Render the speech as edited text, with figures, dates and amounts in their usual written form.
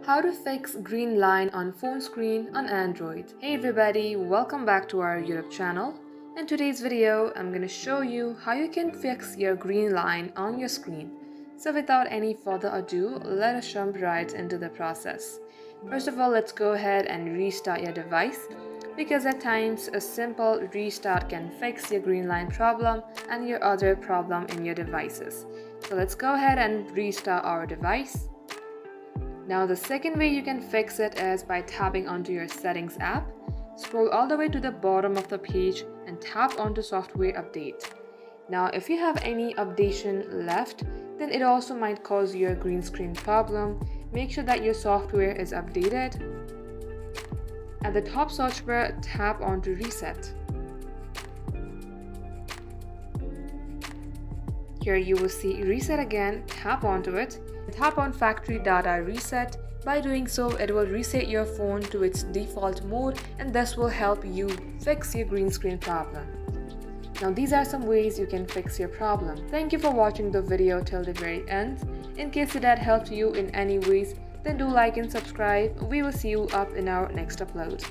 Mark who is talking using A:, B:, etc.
A: How to fix green line on phone screen on Android. Hey everybody, welcome back to our YouTube channel. In today's video, I'm going to show you how you can fix your green line on your screen. So without any further ado, let us jump right into the process. First of all, let's go ahead and restart your device, because at times a simple restart can fix your green line problem and your other problem in your devices. So let's go ahead and restart our device. Now the second way you can fix it is by tapping onto your settings app. Scroll all the way to the bottom of the page and tap onto software update. Now if you have any updation left, then it also might cause you a green screen problem. Make sure that your software is updated. At the top search bar, tap onto reset. Here you will see reset again, tap onto it. Tap on factory data reset. By doing so, it will reset your phone to its default mode, and this will help you fix your green screen problem. Now these are some ways you can fix your problem. Thank you for watching the video till the very end. In case that helped you in any ways, then do like and subscribe. We will see you up in our next upload.